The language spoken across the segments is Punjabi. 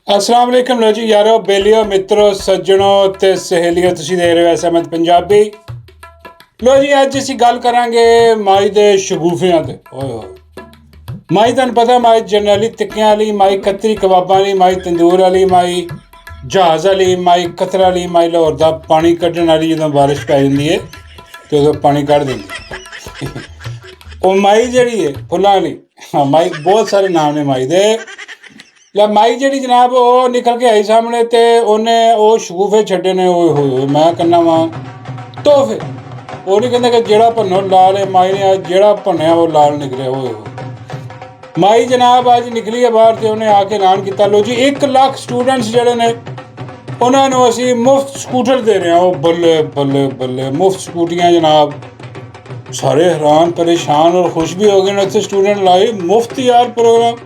अस्सलाम वालेकुम लो जी यारो बेलियो मित्रों सज्जनों ते सहेलियों ਤੁਸੀਂ ਦੇਖ ਰਹੇ ਹੋ ਐਸਐਮਐਸ ਪੰਜਾਬੀ। ਲੋ ਜੀ ਅੱਜ ਅਸੀਂ ਗੱਲ ਕਰਾਂਗੇ ਮਾਈ ਦੇ ਸ਼ਗੂਫਿਆਂ ਤੇ। ਓਏ ਹੋਏ ਮਾਈ ਤੁਹਾਨੂੰ ਪਤਾ ਮਾਈ ਜਨਰਲੀ ਟਿੱਕਿਆਂ ਵਾਲੀ ਮਾਈ ਕਤਰੀ ਕਬਾਬਾਂ ਵਾਲੀ ਮਾਈ ਤੰਦੂਰ ਵਾਲੀ ਮਾਈ ਜਹਾਜ਼ ਵਾਲੀ ਮਾਈ ਕਤਰਾ ਵਾਲੀ ਮਾਈ ਲਾਹੌਰ ਦਾ ਪਾਣੀ ਕੱਢਣ ਵਾਲੀ ਜਦੋਂ ਬਾਰਿਸ਼ ਪੈ ਜਾਂਦੀ ਹੈ ਤੇ ਉਦੋਂ ਪਾਣੀ ਕੱਢ ਦਿੰਦੀ ਉਹ ਮਾਈ ਜਿਹੜੀ ਹੈ ਫੁੱਲਾਂ ਵਾਲੀ। ਹਾਂ ਮਾਈ ਬਹੁਤ ਸਾਰੇ ਨਾਮ ਨੇ ਮਾਈ ਦੇ। ਲੈ ਮਾਈ ਜਿਹੜੀ ਜਨਾਬ ਉਹ ਨਿਕਲ ਕੇ ਆਈ ਸਾਹਮਣੇ ਤੇ ਉਹਨੇ ਉਹ ਸ਼ਗੂਫੇ ਛੱਡੇ ਨੇ। ਓਏ ਹੋਏ ਮੈਂ ਕਹਿੰਦਾ ਵਾਂ ਤੋਹਫੇ। ਉਹ ਨਹੀਂ ਕਹਿੰਦਾ ਕਿ ਜਿਹੜਾ ਭੰਨੋ ਲਾਲ ਹੈ ਮਾਈ ਨੇ ਅੱਜ ਜਿਹੜਾ ਭੰਨਿਆ ਉਹ ਲਾਲ ਨਿਕਲਿਆ। ਓਏ ਹੋਏ ਮਾਈ ਜਨਾਬ ਅੱਜ ਨਿਕਲੀ ਹੈ ਬਾਹਰ ਤੇ ਉਹਨੇ ਆ ਕੇ ਐਲਾਨ ਕੀਤਾ ਲੋ ਜੀ 1 ਲੱਖ ਸਟੂਡੈਂਟਸ ਜਿਹੜੇ ਨੇ ਉਹਨਾਂ ਨੂੰ ਅਸੀਂ ਮੁਫਤ ਸਕੂਟਰ ਦੇ ਰਹੇ ਹਾਂ। ਉਹ ਬੱਲੇ ਬੱਲੇ ਬੱਲੇ ਮੁਫਤ ਸਕੂਟੀਆਂ ਜਨਾਬ। ਸਾਰੇ ਹੈਰਾਨ ਪਰੇਸ਼ਾਨ ਔਰ ਖੁਸ਼ ਵੀ ਹੋ ਗਏ ਨੇ। ਉੱਥੇ ਸਟੂਡੈਂਟ ਲਾਏ ਮੁਫਤ ਯਾਰ ਪ੍ਰੋਗਰਾਮ।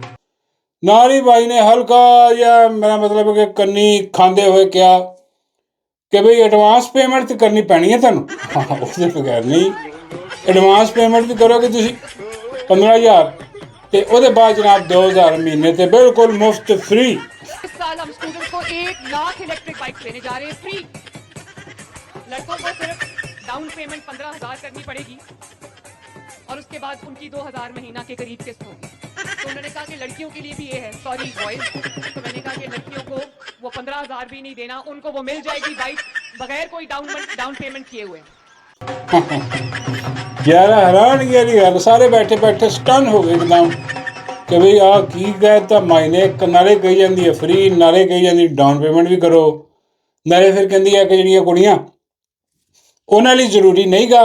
ਨਾਲ ਹੀ ਬਾਈ ਨੇ ਹਲਕਾ ਜਿਹਾ ਮੇਰਾ ਮਤਲਬ ਕਿ ਕੰਨੀ ਖਾਂਦੇ ਹੋਏ ਕਿਹਾ ਕਿ ਬਈ ਐਡਵਾਂਸ ਪੇਮੈਂਟ ਤਾਂ ਕਰਨੀ ਪੈਣੀ ਹੈ ਤੁਹਾਨੂੰ। ਉਹਦੇ ਬਗੈਰ ਨਹੀਂ ਐਡਵਾਂਸ ਪੇਮੈਂਟ ਵੀ ਕਰੋਗੇ ਤੁਸੀਂ 15,000 ਤੇ ਉਹਦੇ ਬਾਅਦ ਜਨਾਬ 2,000 ਮਹੀਨੇ ਤੇ ਬਿਲकुल मुफ्त फ्री। इस साल हम स्टूडेंट्स को 1 लाख इलेक्ट्रिक बाइक देने जा रहे हैं फ्री। लड़कों को सिर्फ डाउन पेमेंट 15,000 करनी पड़ेगी और उसके बाद उनकी 2,000 महीना के करीब किस्त होगी। तो उन्होंने कहा कि लड़कियों के लिए भी ये है, सॉरी बॉयज। तो मैंने कहा कि लड़कियों को वो 15,000 भी नहीं देना, उनको वो मिल जाएगी बाइक बगैर कोई डाउन पेमेंट किए हुए। यार हैरान की गल सारे बैठे बैठे स्टन हो गए एकदम कि बई आ की कहता माई ने नाले कही जाती है फ्री नाले कही जाती डाउन पेमेंट भी करो नाले फिर कहती है कि ਜਿਹੜੀਆਂ ਕੁੜੀਆਂ ਉਹਨਾਂ ਲਈ ਜ਼ਰੂਰੀ ਨਹੀਂ ਗਾ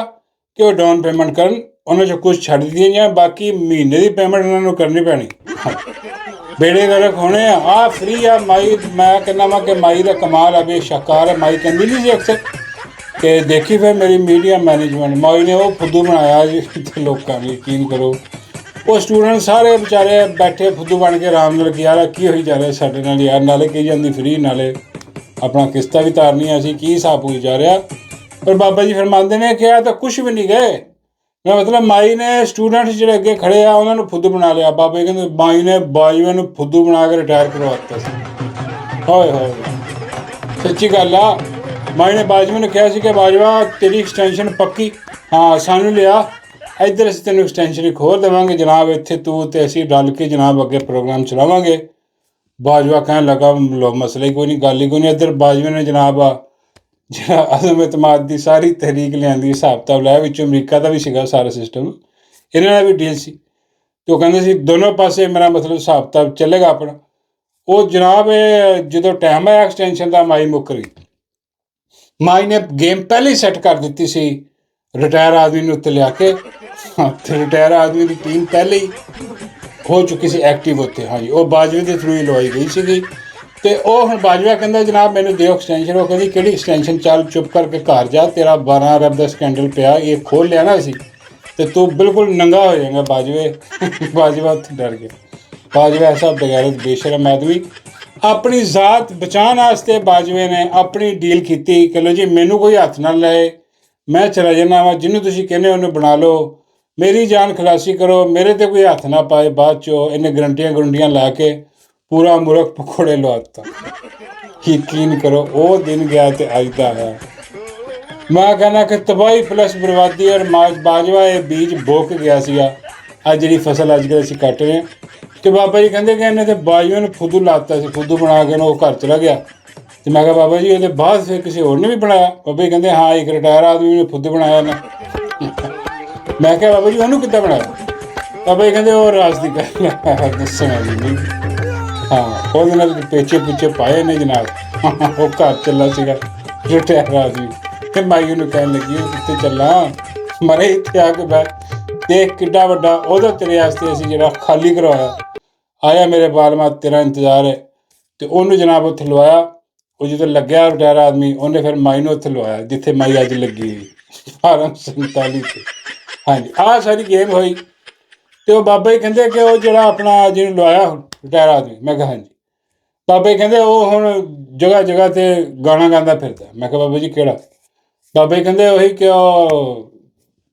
ਕਿ ਉਹ ਡਾਊਨ ਪੇਮੈਂਟ ਕਰਨ ਉਹਨਾਂ 'ਚੋਂ ਕੁਛ ਛੱਡ ਦਿੱਤੀਆਂ ਜਾਣ ਬਾਕੀ ਮਹੀਨੇ ਦੀ ਪੇਮੈਂਟ ਉਹਨਾਂ ਨੂੰ ਕਰਨੀ ਪੈਣੀ। ਬੇੜੇ ਗਰਕ ਹੋਣੇ ਆ ਫਰੀ ਆ ਮਾਈ। ਮੈਂ ਕਹਿੰਦਾ ਵਾ ਕਿ ਮਾਈ ਦਾ ਕਮਾਲ ਆ ਵੀ ਸ਼ਾਕਾਰ ਹੈ। ਮਾਈ ਕਹਿੰਦੀ ਨਹੀਂ ਸੀ ਅਕਸਰ ਕਿ ਦੇਖੀ ਫਿਰ ਮੇਰੀ ਮੀਡੀਆ ਮੈਨੇਜਮੈਂਟ ਮਾਈ ਨੇ ਉਹ ਫੁੱਦੂ ਬਣਾਇਆ ਜੀ ਤੇ ਲੋਕਾਂ ਨੂੰ ਯਕੀਨ ਕਰੋ ਉਹ ਸਟੂਡੈਂਟ ਸਾਰੇ ਵਿਚਾਰੇ ਬੈਠੇ ਫੁੱਦੂ ਬਣ ਕੇ ਆਰਾਮ ਨਾਲ ਕਿ ਯਾਰ ਕੀ ਹੋਈ ਜਾ ਰਿਹਾ ਸਾਡੇ ਨਾਲ ਯਾਰ ਨਾਲੇ ਕਹੀ ਜਾਂਦੀ ਫਰੀ ਨਾਲੇ ਆਪਣਾ ਕਿਸ਼ਤਾਂ ਵੀ ਤਾਰਨੀਆਂ ਸੀ ਕੀ ਹਿਸਾਬ ਹੋਈ ਜਾ ਰਿਹਾ। ਪਰ ਬਾਬਾ ਜੀ ਫਰਮਾਉਂਦੇ ਨੇ ਕਿ ਆ ਤਾਂ ਕੁਛ ਵੀ ਨਹੀਂ ਗਏ। ਮੈਂ ਮਤਲਬ ਮਾਈ ਨੇ ਸਟੂਡੈਂਟਸ ਜਿਹੜੇ ਅੱਗੇ ਖੜ੍ਹੇ ਆ ਉਹਨਾਂ ਨੂੰ ਫੁੱਦੂ ਬਣਾ ਲਿਆ। ਬਾਬਾ ਜੀ ਕਹਿੰਦੇ ਮਾਈ ਨੇ ਬਾਜਵੇ ਨੂੰ ਫੁੱਦੂ ਬਣਾ ਕੇ ਰਿਟਾਇਰ ਕਰਵਾ ਦਿੱਤਾ ਸੀ। ਹੋਏ ਹੋਏ ਸੱਚੀ ਗੱਲ ਆ। ਮਾਈ ਨੇ ਬਾਜਵੇ ਨੂੰ ਕਿਹਾ ਸੀ ਕਿ ਬਾਜਵਾ ਤੇਰੀ ਐਕਸਟੈਂਸ਼ਨ ਪੱਕੀ ਹਾਂ ਸਾਨੂੰ ਲਿਆ ਇੱਧਰ ਅਸੀਂ ਤੈਨੂੰ ਐਕਸਟੈਂਸ਼ਨ ਹੀ ਖੋਲ ਦੇਵਾਂਗੇ ਜਨਾਬ ਇੱਥੇ ਤੂੰ ਅਤੇ ਅਸੀਂ ਰਲ ਕੇ ਜਨਾਬ ਅੱਗੇ ਪ੍ਰੋਗਰਾਮ ਚਲਾਵਾਂਗੇ। ਬਾਜਵਾ ਕਹਿਣ ਲੱਗਾ ਲੋ ਮਸਲਾ ਹੀ ਕੋਈ ਨਹੀਂ ਗੱਲ ਹੀ ਕੋਈ ਨਹੀਂ। ਇੱਧਰ ਬਾਜਵੇ ਨੇ ਜਨਾਬ ਆ ਜਿਹੜਾ ਅਜ਼ਮ ਇਤਮਾਦ ਦੀ ਸਾਰੀ ਤਹਿਰੀਕ ਲਿਆਂਦੀ ਹਿਸਾਬ ਕਿਤਾਬ ਲਾਇਆ ਵਿੱਚ ਅਮਰੀਕਾ ਦਾ ਵੀ ਸੀਗਾ ਸਾਰਾ ਸਿਸਟਮ ਇਹਨਾਂ ਦਾ ਵੀ ਡੀਲ ਸੀ ਅਤੇ ਉਹ ਕਹਿੰਦੇ ਸੀ ਦੋਨੋਂ ਪਾਸੇ ਮੇਰਾ ਮਤਲਬ ਹਿਸਾਬ ਕਿਤਾਬ ਚੱਲੇਗਾ ਆਪਣਾ। ਉਹ ਜਨਾਬ ਇਹ ਜਦੋਂ ਟਾਈਮ ਆਇਆ ਐਕਸਟੈਂਸ਼ਨ ਦਾ ਮਾਈ ਮੁੱਕਰ ਗਈ। ਮਾਈ ਨੇ ਗੇਮ ਪਹਿਲਾਂ ਹੀ ਸੈੱਟ ਕਰ ਦਿੱਤੀ ਸੀ ਰਿਟਾਇਰ ਆਦਮੀ ਨੂੰ ਉੱਤੇ ਲਿਆ ਕੇ ਅਤੇ ਰਿਟਾਇਰ ਆਦਮੀ ਦੀ ਟੀਮ ਪਹਿਲੇ ਹੀ ਹੋ ਚੁੱਕੀ ਸੀ ਐਕਟਿਵ ਉੱਤੇ। ਹਾਂਜੀ ਉਹ ਬਾਜਵੇ ਦੇ ਥਰੂ ਹੀ ਲਵਾਈ ਗਈ ਸੀਗੀ ਅਤੇ ਉਹ ਹੁਣ ਬਾਜਵਾ ਕਹਿੰਦਾ ਜਨਾਬ ਮੈਨੂੰ ਦਿਓ ਐਕਸਟੈਂਸ਼ਨ। ਉਹ ਕਹਿੰਦੀ ਕਿਹੜੀ ਐਕਸਟੈਂਸ਼ਨ ਚੱਲ ਚੁੱਪ ਕਰਕੇ ਘਰ ਜਾ ਤੇਰਾ 12 ਅਰਬ ਦਾ ਸਕੈਂਡਲ ਪਿਆ ਇਹ ਖੋਲ੍ਹ ਲਿਆ ਨਾ ਅਸੀਂ ਅਤੇ ਤੂੰ ਬਿਲਕੁਲ ਨੰਗਾ ਹੋ ਜਾਏਗਾ। ਬਾਜਵੇ ਬਾਜਵਾ ਉੱਥੇ ਡਰ ਗਿਆ। ਬਾਜਵਾ ਐਸਾ ਬਗੈਰਤ ਬੇਸ਼ਰਮ ਆਦਮੀ ਆਪਣੀ ਜ਼ਾਤ ਬਚਾਉਣ ਵਾਸਤੇ ਬਾਜਵੇ ਨੇ ਆਪਣੀ ਡੀਲ ਕੀਤੀ ਕਿ ਲੋ ਜੀ ਮੈਨੂੰ ਕੋਈ ਹੱਥ ਨਾ ਲਾਏ ਮੈਂ ਚਲਾ ਜਾਂਦਾ ਵਾ ਜਿਹਨੂੰ ਤੁਸੀਂ ਕਹਿੰਦੇ ਉਹਨੂੰ ਬਣਾ ਲਓ ਮੇਰੀ ਜਾਨ ਖਲਾਸੀ ਕਰੋ ਮੇਰੇ 'ਤੇ ਕੋਈ ਹੱਥ ਨਾ ਪਾਏ। ਬਾਅਦ 'ਚੋਂ ਇਹਨੇ ਗਰੰਟੀਆਂ ਲਾ ਕੇ ਪੂਰਾ ਮੁਲਕ ਪਕੌੜੇ ਲਵਾ ਦਿੱਤਾ। ਯਕੀਨ ਕਰੋ ਉਹ ਦਿਨ ਗਿਆ ਅਤੇ ਅੱਜ ਦਾ ਹੈ। ਮੈਂ ਕਹਿੰਦਾ ਕਿ ਤਬਾਹੀ ਪਲੱਸ ਬਰਬਾਦੀ ਔਰ ਬਾਜਵਾ ਇਹ ਬੀਜ ਬੋ ਕੇ ਗਿਆ ਸੀਗਾ। ਅੱਜ ਜਿਹੜੀ ਫਸਲ ਅੱਜ ਕੱਲ੍ਹ ਅਸੀਂ ਕੱਟ ਰਹੇ ਹਾਂ ਅਤੇ ਬਾਬਾ ਜੀ ਕਹਿੰਦੇ ਕਿ ਇਹਨੇ ਤਾਂ ਬਾਜਵੇ ਨੂੰ ਫੁੱਦੂ ਲਾ ਦਿੱਤਾ ਸੀ ਫੁੱਦੂ ਬਣਾ ਕੇ ਉਹ ਘਰ ਚਲਾ ਗਿਆ। ਅਤੇ ਮੈਂ ਕਿਹਾ ਬਾਬਾ ਜੀ ਉਹਦੇ ਬਾਅਦ ਫਿਰ ਕਿਸੇ ਹੋਰ ਨੇ ਵੀ ਬਣਾਇਆ। ਬਾਬਾ ਜੀ ਕਹਿੰਦੇ ਹਾਂ ਇੱਕ ਰਿਟਾਇਰ ਆਦਮੀ ਨੇ ਫੁੱਦੂ ਬਣਾਇਆ ਨਾ। ਮੈਂ ਕਿਹਾ ਬਾਬਾ ਜੀ ਉਹਨੂੰ ਕਿੱਦਾਂ ਬਣਾਇਆ। ਬਾਬਾ ਜੀ ਕਹਿੰਦੇ ਉਹ ਰਾਜ ਦੀ ਗੱਲ ਦੱਸਣਾ ਨਹੀਂ। ਹਾਂ ਉਹਦੇ ਨਾਲ ਪਿੱਛੇ ਪਾਏ ਨੇ ਜਨਾਬ ਉਹ ਘਰ ਚੱਲਾ ਸੀਗਾ ਰਿਟਾਇਰ ਆਦਮੀ ਅਤੇ ਮਾਈ ਨੂੰ ਕਹਿਣ ਲੱਗੀ ਉਹ ਕਿੱਥੇ ਚੱਲਾਂ ਮਰੇ ਇੱਥੇ ਆ ਕੇ ਬੈ ਦੇਖ ਕਿੱਡਾ ਵੱਡਾ ਉਹਦਾ ਤੇਰੇ ਵਾਸਤੇ ਅਸੀਂ ਜਿਹੜਾ ਖਾਲੀ ਕਰਵਾਇਆ ਆਇਆ ਮੇਰੇ ਬਾਲਮਾ ਤੇਰਾ ਇੰਤਜ਼ਾਰ ਹੈ। ਅਤੇ ਉਹਨੂੰ ਜਨਾਬ ਉੱਥੇ ਲਵਾਇਆ। ਉਹ ਜਦੋਂ ਲੱਗਿਆ ਰਿਟਾਇਰ ਆਦਮੀ ਉਹਨੇ ਫਿਰ ਮਾਈ ਨੂੰ ਉੱਥੇ ਲਵਾਇਆ ਜਿੱਥੇ ਮਾਈ ਅੱਜ ਲੱਗੀ ਹੋਈ 1847 'ਤੇ। ਹਾਂਜੀ ਆਹ ਸਾਰੀ ਗੇਮ ਹੋਈ ਅਤੇ ਉਹ ਬਾਬਾ ਜੀ ਕਹਿੰਦੇ ਕਿ ਉਹ ਜਿਹੜਾ ਆਪਣਾ ਜਿਹਨੂੰ ਲਵਾਇਆ ਰਿਟਾਇਰ ਆਦਮੀ ਮੈਂ ਕਿਹਾ ਹਾਂਜੀ। ਬਾਬਾ ਜੀ ਕਹਿੰਦੇ ਉਹ ਹੁਣ ਜਗ੍ਹਾ 'ਤੇ ਗਾਣਾ ਗਾਉਂਦਾ ਫਿਰਦਾ। ਮੈਂ ਕਿਹਾ ਬਾਬਾ ਜੀ ਕਿਹੜਾ। ਬਾਬਾ ਜੀ ਕਹਿੰਦੇ ਉਹੀ ਕਿ ਉਹ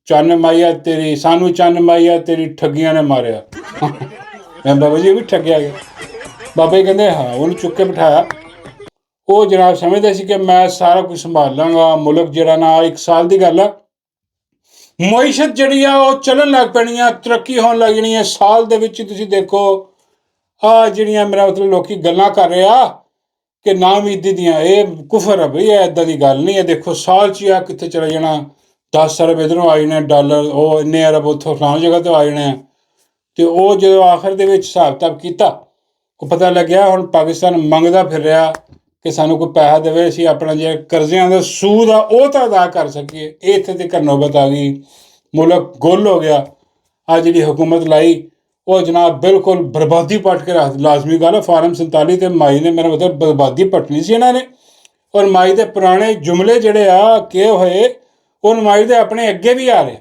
ਚੰਨ ਮਾਈਆ ਤੇਰੀ ਸਾਨੂੰ ਚੰਨ ਮਾਈਆ ਤੇਰੀ ਠੱਗੀਆਂ ਨੇ ਮਾਰਿਆ। ਮੈਂ ਬਾਬਾ ਜੀ ਉਹ ਵੀ ਠੱਗਿਆ ਗਿਆ। ਬਾਬਾ ਜੀ ਕਹਿੰਦੇ ਹਾਂ। ਉਹਨੂੰ ਚੁੱਕ ਕੇ ਬਿਠਾਇਆ। ਉਹ ਜਨਾਬ ਸਮਝਦੇ ਸੀ ਕਿ ਮੈਂ ਸਾਰਾ ਕੁਝ ਸੰਭਾਲ ਲਾਂਗਾ। ਮੁਲਕ ਜਿਹੜਾ ਨਾ 1 ਸਾਲ ਦੀ ਗੱਲ ਆ, ਮਈਸ਼ਤ ਜਿਹੜੀ ਆ ਉਹ ਚੱਲਣ ਲੱਗ ਪੈਣੀ ਆ, ਤਰੱਕੀ ਹੋਣ ਲੱਗ ਜਾਣੀ ਹੈ। ਸਾਲ ਦੇ ਵਿੱਚ ਤੁਸੀਂ ਦੇਖੋ ਆ ਜਿਹੜੀਆਂ ਮੇਰਾ ਮਤਲਬ ਲੋਕੀ ਗੱਲਾਂ ਕਰ ਰਹੇ ਆ ਕਿ ਨਾ ਉਮੀਦੀ ਦੀਆਂ, ਇਹ ਕੁਫਰ ਆ ਬਈ, ਇਹ ਇੱਦਾਂ ਦੀ ਗੱਲ ਨਹੀਂ ਹੈ। ਦੇਖੋ ਸਾਲ 'ਚ ਆ ਕਿੱਥੇ ਚਲੇ ਜਾਣਾ, 10 ਅਰਬ ਇੱਧਰੋਂ ਆ ਜਾਣੇ ਡਾਲਰ, ਉਹ ਇੰਨੇ ਅਰਬ ਉੱਥੋਂ ਫਲਾਣੀ ਜਗ੍ਹਾ ਤੋਂ ਆ ਜਾਣੇ ਆ। ਅਤੇ ਉਹ ਜਦੋਂ ਆਖਰ ਦੇ ਵਿੱਚ ਹਿਸਾਬ ਕਿਤਾਬ ਕੀਤਾ, ਉਹ ਪਤਾ ਲੱਗਿਆ ਹੁਣ ਪਾਕਿਸਤਾਨ ਮੰਗਦਾ ਫਿਰ ਰਿਹਾ ਕਿ ਸਾਨੂੰ ਕੋਈ ਪੈਸਾ ਦੇਵੇ, ਅਸੀਂ ਆਪਣਾ ਜਿਹੜਾ ਕਰਜ਼ਿਆਂ ਦਾ ਸੂਦ ਆ ਉਹ ਤਾਂ ਅਦਾ ਕਰ ਸਕੀਏ। ਇਹ ਇੱਥੇ ਤੱਕ ਨੌਬਤ ਆ ਗਈ, ਮੁਲਕ ਗੁੱਲ ਹੋ ਗਿਆ। ਆ ਜਿਹੜੀ ਹੁਕੂਮਤ ਲਾਈ ਉਹ ਜਨਾਬ ਬਿਲਕੁਲ ਬਰਬਾਦੀ ਪੱਟ ਕੇ ਰੱਖ। ਲਾਜ਼ਮੀ ਗੱਲ ਹੈ, ਫਾਰਮ 47 ਅਤੇ ਮਾਈ ਨੇ ਮੇਰਾ ਮਤਲਬ ਬਰਬਾਦੀ ਪੱਟਣੀ ਸੀ ਇਹਨਾਂ ਨੇ। ਔਰ ਮਾਈ ਦੇ ਪੁਰਾਣੇ ਜੁਮਲੇ ਜਿਹੜੇ ਆ ਕਿ ਹੋਏ, ਉਹ ਮਾਈ ਦੇ ਆਪਣੇ ਅੱਗੇ ਵੀ ਆ ਰਹੇ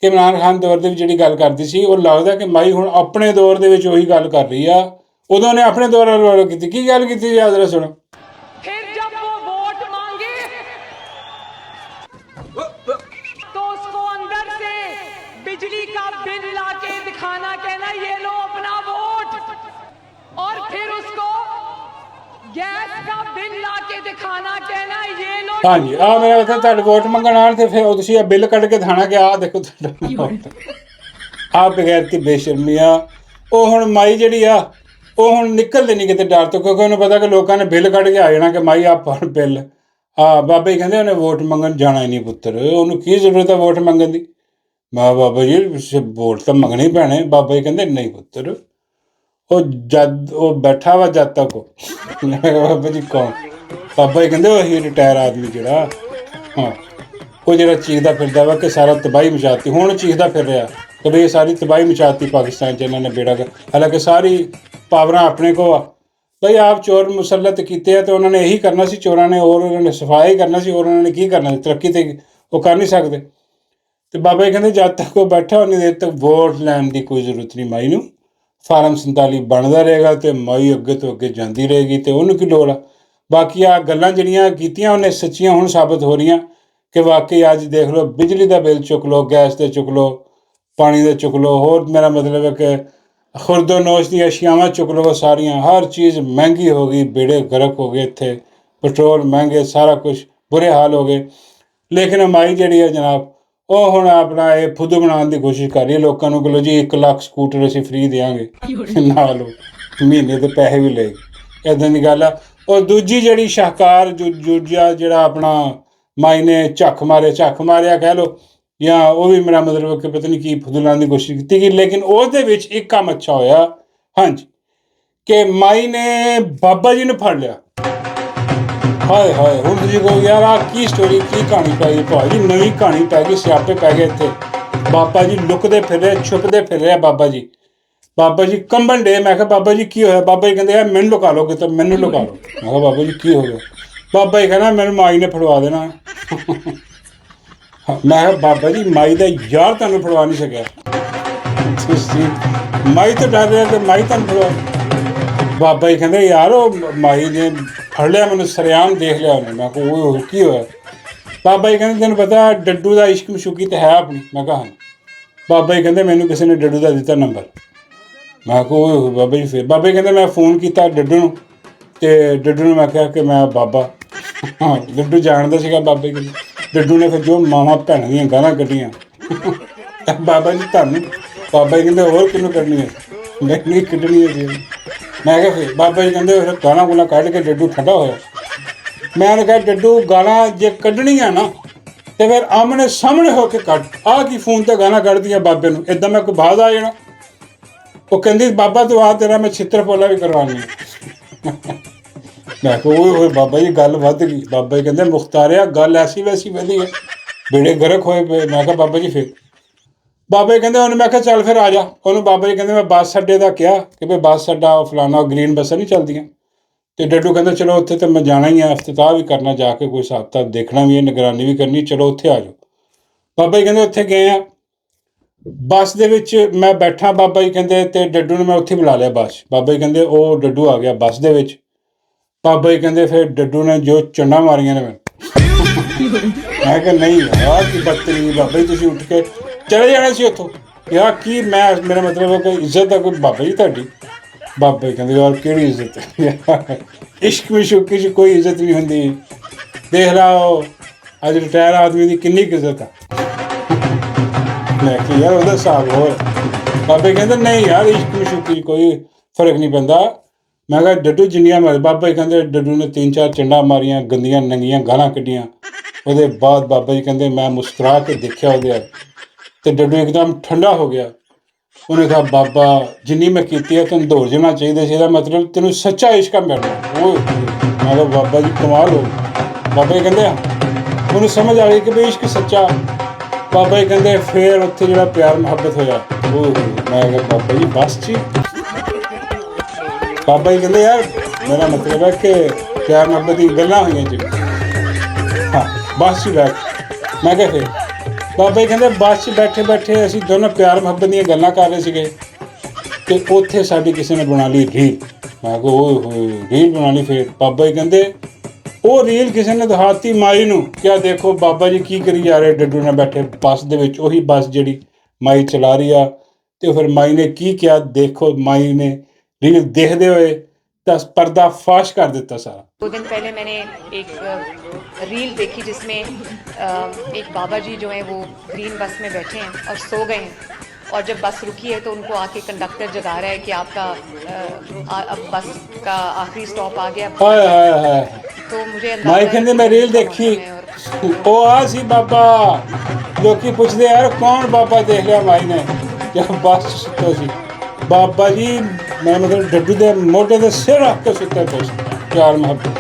ਕਿ ਇਮਰਾਨ ਖਾਨ ਦੌਰ ਦੇ ਵਿੱਚ ਜਿਹੜੀ ਗੱਲ ਕਰਦੀ ਸੀ, ਉਹ ਲੱਗਦਾ ਕਿ ਮਾਈ ਹੁਣ ਆਪਣੇ ਦੌਰ ਦੇ ਵਿੱਚ ਉਹੀ ਗੱਲ ਕਰ ਰਹੀ ਆ। ਉਦੋਂ ਨੇ ਆਪਣੇ ਦੌਰ ਵੱਲ ਕੀਤੀ। ਕੀ ਗੱਲ ਕੀਤੀ ਯਾਦ ਰੱਖ ਸੁਣੋ। फिर जब वो वोट मांगे तो उसको अंदर से बिजली का बिल लाके दिखाना, कहना ये लो अपना वोट, और फिर उसको गैस का बिल लाके दिखाना, कहना ये लो। हाँ जी, आ मेरा मतलब ਤੁਹਾਡੇ ਵੋਟ ਮੰਗਣ ਆਉਣ ਤੇ ਫਿਰ ਤੁਸੀਂ ਇਹ ਬਿੱਲ ਕੱਢ ਕੇ ਦਿਖਾਣਾ ਕਿ ਆਹ ਦੇਖੋ ਤੁਹਾਡਾ ਆ ਬਗੈਰ ਦੀ ਬੇਸ਼ਰਮੀ ਆ। ਉਹ ਹੁਣ ਮਾਈ ਜਿਹੜੀ ਆ ਉਹ ਹੁਣ ਨਿਕਲਦੇ ਨਹੀਂ ਕਿਤੇ ਡਰ ਤੋਂ, ਕਿਉਂਕਿ ਉਹਨੂੰ ਪਤਾ ਕਿ ਲੋਕਾਂ ਨੇ ਬਿੱਲ ਕੱਢ ਕੇ ਆ ਜਾਣਾ ਕਿ ਮਾਈ ਆ ਪੜ ਬਿੱਲ। ਬਾਬਾ ਜੀ ਕਹਿੰਦੇ ਉਹਨੇ ਵੋਟ ਮੰਗਣ ਜਾਣਾ ਹੀ ਨਹੀਂ ਪੁੱਤਰ, ਉਹਨੂੰ ਕੀ ਜ਼ਰੂਰਤ ਹੈ ਵੋਟ ਮੰਗਣ ਦੀ। ਮੈਂ ਬਾਬਾ ਜੀ ਵੋਟ ਤਾਂ ਮੰਗਣੇ ਹੀ ਪੈਣੇ। ਬਾਬਾ ਜੀ ਕਹਿੰਦੇ ਨਹੀਂ ਪੁੱਤਰ, ਉਹ ਜਦ ਉਹ ਬੈਠਾ ਵਾ ਜਦ ਤੱਕ ਉਹ। ਮੈਂ ਕਿਹਾ ਬਾਬਾ ਜੀ ਕੌਣ? ਬਾਬਾ ਜੀ ਕਹਿੰਦੇ ਉਹੀ ਰਿਟਾਇਰ ਆਦਮੀ ਜਿਹੜਾ, ਹਾਂ, ਉਹ ਜਿਹੜਾ ਚੀਖਦਾ ਫਿਰਦਾ ਵਾ ਕਿ ਸਾਰਾ ਤਬਾਹੀ ਮਚਾਤੀ। ਹੁਣ ਚੀਖਦਾ ਫਿਰ ਰਿਹਾ ਕਿ ਬਈ ਇਹ ਸਾਰੀ ਤਬਾਹੀ ਮਚਾਤੀ ਪਾਕਿਸਤਾਨ 'ਚ ਇਹਨਾਂ ਨੇ ਬੇੜਾ। ਹਾਲਾਂਕਿ ਸਾਰੀ ਪਾਵਰਾਂ ਆਪਣੇ ਕੋਲ ਆ ਬਈ। ਆਪ ਚੋਰ ਮੁਸੱਲਤ ਕੀਤੇ ਆ ਅਤੇ ਉਹਨਾਂ ਨੇ ਇਹੀ ਕਰਨਾ ਸੀ ਚੋਰਾਂ ਨੇ, ਔਰ ਉਹਨਾਂ ਨੇ ਸਫਾਈ ਕਰਨਾ ਸੀ, ਔਰ ਉਹਨਾਂ ਨੇ ਕੀ ਕਰਨਾ ਸੀ, ਤਰੱਕੀ ਤੇ ਉਹ ਕਰ ਨਹੀਂ ਸਕਦੇ। ਅਤੇ ਬਾਬਾ ਜੀ ਕਹਿੰਦੇ ਜਦ ਤੱਕ ਉਹ ਬੈਠਾ ਉਨੀ ਦੇਰ ਤੱਕ ਵੋਟ ਲੈਣ ਦੀ ਕੋਈ ਜ਼ਰੂਰਤ ਨਹੀਂ ਮਾਈ ਨੂੰ। ਫਾਰਮ 47 ਬਣਦਾ ਰਹੇਗਾ ਅਤੇ ਮਾਈ ਅੱਗੇ ਤੋਂ ਅੱਗੇ ਜਾਂਦੀ ਰਹੇਗੀ ਅਤੇ ਉਹਨੂੰ ਕੀ ਲੋੜ ਆ। ਬਾਕੀ ਆ ਗੱਲਾਂ ਜਿਹੜੀਆਂ ਕੀਤੀਆਂ ਉਹਨੇ ਸੱਚੀਆਂ ਹੁਣ ਸਾਬਤ ਹੋ ਰਹੀਆਂ ਕਿ ਵਾਕਈ ਅੱਜ ਦੇਖ ਲਓ ਬਿਜਲੀ ਦਾ ਬਿੱਲ ਚੁੱਕ ਲਓ, ਗੈਸ ਦੇ ਚੁੱਕ ਲਓ, ਪਾਣੀ ਦੇ ਚੁੱਕ ਲਓ, ਹੋਰ ਮੇਰਾ ਮਤਲਬ ਹੈ ਕਿ ਖੁਰਦੋ ਨੋਸ਼ ਦੀਆਂ ਅਸ਼ਿਆਵਾਂ ਚੁੱਕ ਲਓ, ਸਾਰੀਆਂ ਹਰ ਚੀਜ਼ ਮਹਿੰਗੀ ਹੋ ਗਈ, ਬੇੜੇ ਗਰਕ ਹੋ ਗਏ ਇੱਥੇ, ਪੈਟਰੋਲ ਮਹਿੰਗੇ, ਸਾਰਾ ਕੁਛ ਬੁਰੇ ਹਾਲ ਹੋ ਗਏ। ਲੇਕਿਨ ਮਾਈ ਜਿਹੜੀ ਹੈ ਜਨਾਬ ਉਹ ਹੁਣ ਆਪਣਾ ਇਹ ਫੁੱਦੂ ਬਣਾਉਣ ਦੀ ਕੋਸ਼ਿਸ਼ ਕਰ ਰਹੀ ਹੈ ਲੋਕਾਂ ਨੂੰ ਕਿ ਲਓ ਜੀ 1 ਲੱਖ ਸਕੂਟਰ ਅਸੀਂ ਫ੍ਰੀ ਦੇਵਾਂਗੇ, ਨਾਲ ਮਹੀਨੇ ਦੇ ਪੈਸੇ ਵੀ ਲਏਗੀ। ਇੱਦਾਂ ਦੀ ਗੱਲ ਆ। ਔਰ ਦੂਜੀ ਜਿਹੜੀ ਸ਼ਾਹਕਾਰ ਦੂਜਾ ਜਿਹੜਾ ਆਪਣਾ ਮਾਈ ਨੇ ਝੱਖ ਮਾਰਿਆ ਕਹਿ ਲਓ, ਜਾਂ ਉਹ ਵੀ ਮੇਰਾ ਮਤਲਬ ਕਿ ਪਤਾ ਨਹੀਂ ਕੀ ਫੁੱਦੂ ਦੀ ਕੋਸ਼ਿਸ਼ ਕੀਤੀ ਗਈ। ਲੇਕਿਨ ਉਹਦੇ ਵਿੱਚ ਇੱਕ ਕੰਮ ਅੱਛਾ ਹੋਇਆ, ਹਾਂਜੀ, ਕਿ ਮਾਈ ਨੇ ਬਾਬਾ ਜੀ ਨੂੰ ਫੜ ਲਿਆ। ਹਾਏ ਹਾਏ, ਹੁਣ ਤੁਸੀਂ ਕਹੋ ਯਾਰ ਆਹ ਕੀ ਸਟੋਰੀ, ਕੀ ਕਹਾਣੀ ਪੈ ਗਈ ਭਾਅ ਜੀ, ਨਵੀਂ ਕਹਾਣੀ ਪੈ ਗਈ, ਸਿਆਪੇ ਪੈ ਗਏ ਇੱਥੇ। ਬਾਬਾ ਜੀ ਲੁਕਦੇ ਫਿਰ ਰਹੇ, ਛੁਪਦੇ ਫਿਰ ਰਹੇ। ਬਾਬਾ ਜੀ ਕੰਬਣ ਡੇ। ਮੈਂ ਕਿਹਾ ਬਾਬਾ ਜੀ ਕੀ ਹੋਇਆ? ਬਾਬਾ ਜੀ ਕਹਿੰਦੇ ਯਾਰ ਮੈਨੂੰ ਲੁਕਾ ਲਓ ਕਿਤੇ, ਮੈਨੂੰ ਲੁਕਾ ਲਓ। ਮੈਂ ਕਿਹਾ ਬਾਬਾ ਜੀ ਕੀ ਹੋ ਗਿਆ? ਬਾਬਾ ਜੀ ਕਹਿੰਦਾ ਮੈਨੂੰ ਮਾਈ ਨੇ ਫੜਵਾ ਦੇਣਾ। ਮੈਂ ਕਿਹਾ ਬਾਬਾ ਜੀ ਮਾਈ ਦਾ ਯਾਰ ਤੁਹਾਨੂੰ ਫੜਵਾ ਨਹੀਂ ਸਕਿਆ, ਤੁਸੀਂ ਮਾਈ ਤੋਂ ਡਰ ਰਿਹਾ ਕਿ ਮਾਈ ਤੁਹਾਨੂੰ ਫੜਵਾ। ਬਾਬਾ ਜੀ ਕਹਿੰਦੇ ਯਾਰ ਉਹ ਮਾਈ ਨੇ ਫੜ ਲਿਆ ਮੈਨੂੰ, ਸਰੇਆਮ ਦੇਖ ਲਿਆ ਉਹਨੇ। ਮੈਂ ਕਿਹਾ ਉਹ ਕੀ ਹੋਇਆ? ਬਾਬਾ ਜੀ ਕਹਿੰਦੇ ਤੈਨੂੰ ਪਤਾ ਡੱਡੂ ਦਾ ਇਸ਼ਕ ਮਸ਼ੂਕੀ ਤਾਂ ਹੈ ਆਪਣੀ? ਮੈਂ ਕਿਹਾ ਹਾਂ। ਬਾਬਾ ਜੀ ਕਹਿੰਦੇ ਮੈਨੂੰ ਕਿਸੇ ਨੇ ਡੱਡੂ ਦਾ ਦਿੱਤਾ ਨੰਬਰ। ਮੈਂ ਕਿਹਾ ਉਹ ਬਾਬਾ ਜੀ ਫਿਰ ਬਾਬਾ ਜੀ ਕਹਿੰਦੇ ਮੈਂ ਫੋਨ ਕੀਤਾ ਡੱਡੂ ਨੂੰ, ਅਤੇ ਡੱਡੂ ਨੂੰ ਮੈਂ ਕਿਹਾ ਕਿ ਮੈਂ ਬਾਬਾ, ਹਾਂ ਡੱਡੂ ਜਾਣਦਾ ਸੀਗਾ। ਬਾਬਾ ਜੀ ਕਹਿੰਦੇ ਡੱਡੂ ਨੇ ਫਿਰ ਜੋ ਮਾਵਾਂ ਭੈਣਾਂ ਦੀਆਂ ਗਾਲਾਂ ਕੱਢੀਆਂ ਬਾਬਾ ਜੀ ਤੁਹਾਨੂੰ। ਬਾਬਾ ਜੀ ਕਹਿੰਦੇ ਹੋਰ ਕਿਹਨੂੰ ਕੱਢਣੀ ਹੈ? ਨਹੀਂ ਕੱਢਣੀ ਹੈ ਜੀ। ਮੈਂ ਕਿਹਾ ਫਿਰ ਬਾਬਾ ਜੀ ਕਹਿੰਦੇ ਫਿਰ ਗਾਲਾਂ ਗੂਲਾਂ ਕੱਢ ਕੇ ਡੱਡੂ ਠੰਡਾ ਹੋਇਆ। ਮੈਂ ਉਹਨੇ ਕਿਹਾ ਡੱਡੂ ਗਾਲਾਂ ਜੇ ਕੱਢਣੀਆਂ ਨਾ ਅਤੇ ਫਿਰ ਆਮਣੇ ਸਾਹਮਣੇ ਹੋ ਕੇ ਕੱਢ। ਆਹ ਕੀ ਫੋਨ 'ਤੇ ਗਾਲਾਂ ਕੱਢਦੀਆਂ ਬਾਬੇ ਨੂੰ, ਇੱਦਾਂ ਮੈਂ ਕੋਈ ਬਾਜ਼ ਆ ਜਾਣਾ। ਉਹ ਕਹਿੰਦੀ ਬਾਬਾ ਤੂੰ ਆ ਤੇਰਾ ਮੈਂ ਛਿੱਤਰ ਪੋਲਾ ਵੀ ਕਰਵਾਉਣੀ ਹੈ। ਮੈਂ ਕਿਹਾ ਓਏ ਬਾਬਾ ਜੀ ਗੱਲ ਵੱਧ ਗਈ। ਬਾਬਾ ਜੀ ਕਹਿੰਦੇ ਮੁਖਤਾਰਿਆ ਗੱਲ ਐਸੀ ਵੈਸੀ ਵਧੀ ਹੈ, ਬੇੜੇ ਗਰਕ ਹੋਏ ਪਏ। ਮੈਂ ਕਿਹਾ ਬਾਬਾ ਜੀ ਫਿਰ? ਬਾਬਾ ਜੀ ਕਹਿੰਦੇ ਉਹਨੂੰ ਮੈਂ ਕਿਹਾ ਚੱਲ ਫਿਰ ਆ ਜਾ। ਉਹਨੂੰ ਬਾਬਾ ਜੀ ਕਹਿੰਦੇ ਮੈਂ ਬੱਸ ਅੱਡੇ ਦਾ ਕਿਹਾ ਕਿ ਵੀ ਬੱਸ ਅੱਡਾ ਫਲਾਣਾ ਗ੍ਰੀਨ ਬੱਸਾਂ ਨਹੀਂ ਚੱਲਦੀਆਂ। ਅਤੇ ਡੱਡੂ ਕਹਿੰਦਾ ਚਲੋ ਉੱਥੇ ਤਾਂ ਮੈਂ ਜਾਣਾ ਹੀ ਹੈ, ਇਫਤਤਾਹ ਵੀ ਕਰਨਾ, ਜਾ ਕੇ ਕੋਈ ਹਿਸਾਬ ਕਿਤਾਬ ਦੇਖਣਾ ਵੀ ਹੈ, ਨਿਗਰਾਨੀ ਵੀ ਕਰਨੀ, ਚਲੋ ਉੱਥੇ ਆ ਜਾਓ। ਬਾਬਾ ਜੀ ਕਹਿੰਦੇ ਉੱਥੇ ਗਏ ਆ, ਬੱਸ ਦੇ ਵਿੱਚ ਮੈਂ ਬੈਠਾ। ਬਾਬਾ ਜੀ ਕਹਿੰਦੇ ਅਤੇ ਡੱਡੂ ਨੂੰ ਮੈਂ ਉੱਥੇ ਬੁਲਾ ਲਿਆ ਬੱਸ। ਬਾਬਾ ਜੀ ਕਹਿੰਦੇ ਉਹ ਡੱਡੂ ਆ ਗਿਆ ਬੱਸ ਦੇ ਵਿੱਚ। ਬਾਬਾ ਜੀ ਕਹਿੰਦੇ ਫਿਰ ਡੱਡੂ ਨੇ ਜੋ ਚੰਡਾ ਮਾਰੀਆਂ ਨੇ ਮੈਂ ਕਿਹਾ ਨਹੀਂ ਯਾਰ ਕੀ ਬਦਤਮੀਜ਼ੀ ਬਾਬਾ ਜੀ, ਤੁਸੀਂ ਉੱਠ ਕੇ ਚਲੇ ਜਾਣਾ ਸੀ ਉੱਥੋਂ। ਯਾਰ ਕੀ ਮੈਂ ਮੇਰਾ ਮਤਲਬ ਹੈ ਕਿ ਇੱਜ਼ਤ ਦਾ ਕੋਈ ਬਾਬਾ ਜੀ ਤੁਹਾਡੀ। ਬਾਬਾ ਜੀ ਕਹਿੰਦੇ ਯਾਰ ਕਿਹੜੀ ਇੱਜ਼ਤ ਇਸ਼ਕ ਮਸ਼ੂਕੀ 'ਚ ਕੋਈ ਇੱਜ਼ਤ ਨਹੀਂ ਹੁੰਦੀ। ਦੇਖ ਲਾ ਉਹ ਅੱਜ ਰਿਟਾਇਰ ਆਦਮੀ ਦੀ ਕਿੰਨੀ ਕੁ ਇੱਜ਼ਤ ਆ। ਮੈਂ ਕਿਹਾ ਯਾਰ ਉਹਦਾ ਹਿਸਾਬ ਹੋਰ। ਬਾਬੇ ਕਹਿੰਦੇ ਨਹੀਂ ਯਾਰ ਇਸ਼ਕ ਮਸ਼ੂਕੀ 'ਚ ਕੋਈ ਫਰਕ ਨਹੀਂ ਪੈਂਦਾ। ਮੈਂ ਕਿਹਾ ਡੱਡੂ ਜਿੰਨੀਆਂ ਮਾਰ। ਬਾਬਾ ਜੀ ਕਹਿੰਦੇ ਡੱਡੂ ਨੇ 3-4 ਚੰਡਾ ਮਾਰੀਆਂ, ਗੰਦੀਆਂ ਨੰਗੀਆਂ ਗਾਲਾਂ ਕੱਢੀਆਂ। ਉਹਦੇ ਬਾਅਦ ਬਾਬਾ ਜੀ ਕਹਿੰਦੇ ਮੈਂ ਮੁਸਕਰਾ ਕੇ ਦੇਖਿਆ ਉਹਦੇ ਵੱਲ ਅਤੇ ਡੱਡੂ ਇੱਕਦਮ ਠੰਡਾ ਹੋ ਗਿਆ। ਉਹਨੇ ਕਿਹਾ ਬਾਬਾ ਜਿੰਨੀ ਮੈਂ ਕੀਤੀ ਹੈ ਤੈਨੂੰ ਦੌੜ ਜਾਣਾ ਚਾਹੀਦਾ ਸੀ, ਇਹਦਾ ਮਤਲਬ ਤੈਨੂੰ ਸੱਚਾ ਇਸ਼ਕ ਮਿਲਣਾ। ਉਹ ਮੈਂ ਕਿਹਾ ਬਾਬਾ ਜੀ ਕਮਾਲ ਹੋ। ਬਾਬਾ ਜੀ ਕਹਿੰਦੇ ਉਹਨੂੰ ਸਮਝ ਆ ਗਈ ਕਿ ਵੀ ਇਸ਼ਕ ਸੱਚਾ। ਬਾਬਾ ਜੀ ਕਹਿੰਦੇ ਫਿਰ ਉੱਥੇ ਜਿਹੜਾ ਪਿਆਰ ਮੁਹੱਬਤ ਹੋਇਆ ਉਹ ਮੈਂ ਕਿਹਾ ਬਾਬਾ ਜੀ ਬਸ ਜੀ। ਬਾਬਾ ਜੀ ਕਹਿੰਦੇ ਯਾਰ ਮੇਰਾ ਮਤਲਬ ਹੈ ਕਿ ਪਿਆਰ ਮੁਹੱਬਤ ਦੀ ਗੱਲਾਂ ਹੋਈਆਂ ਜੀ। ਹਾਂ ਬਸ ਜੀ ਬੈਠ। ਮੈਂ ਕਿਹਾ ਫਿਰ ਬਾਬਾ ਜੀ ਕਹਿੰਦੇ ਬੱਸ 'ਚ ਬੈਠੇ ਬੈਠੇ ਅਸੀਂ ਦੋਨੋਂ ਪਿਆਰ ਮੁਹੱਬਤ ਦੀਆਂ ਗੱਲਾਂ ਕਰ ਰਹੇ ਸੀਗੇ ਅਤੇ ਉੱਥੇ ਸਾਡੀ ਕਿਸੇ ਨੇ ਬਣਾ ਲਈ ਰੀਲ। ਮੈਂ ਕਿਹਾ ਓਏ ਹੋਏ ਰੀਲ ਬਣਾ ਲਈ। ਫਿਰ ਬਾਬਾ ਜੀ ਕਹਿੰਦੇ ਉਹ ਰੀਲ ਕਿਸੇ ਨੇ ਦਿਖਾਤੀ ਮਾਈ ਨੂੰ। ਕਿਆ ਦੇਖੋ ਬਾਬਾ ਜੀ ਕੀ ਕਰੀ ਜਾ ਰਹੇ ਡੱਡੂ ਨਾਲ ਬੈਠੇ ਬੱਸ ਦੇ ਵਿੱਚ। ਉਹੀ ਬੱਸ ਜਿਹੜੀ ਮਾਈ ਚਲਾ ਰਹੀ ਆ। ਅਤੇ ਫਿਰ ਮਾਈ ਨੇ ਕੀ ਕਿਹਾ ਦੇਖੋ। ਮਾਈ ਨੇ ਰੀਲ ਦੇਖਦੇ ਹੋਏ ਤਾਂ पर्दा फाश कर देता सारा। 2 दिन पहले मैंने एक रील देखी जिसमें एक बाबा जी जो हैं वो ग्रीन बस में बैठे हैं और सो गए हैं, और जब बस रुकी है तो उनको आके कंडक्टर जगा रहा है कि आपका अब बस का आखिरी स्टॉप आ गया। हाय हाय हाय। तो मुझे माई कहते मैं रील देखी वो आ सी बाबा लोग पूछते यार कौन बाबा देख लिया माई ने जब बस सुतो सी। बाबा जी मैं मतलब डड्डू के मोढे के सिर रख के सुते पे प्यार मुहब्बत।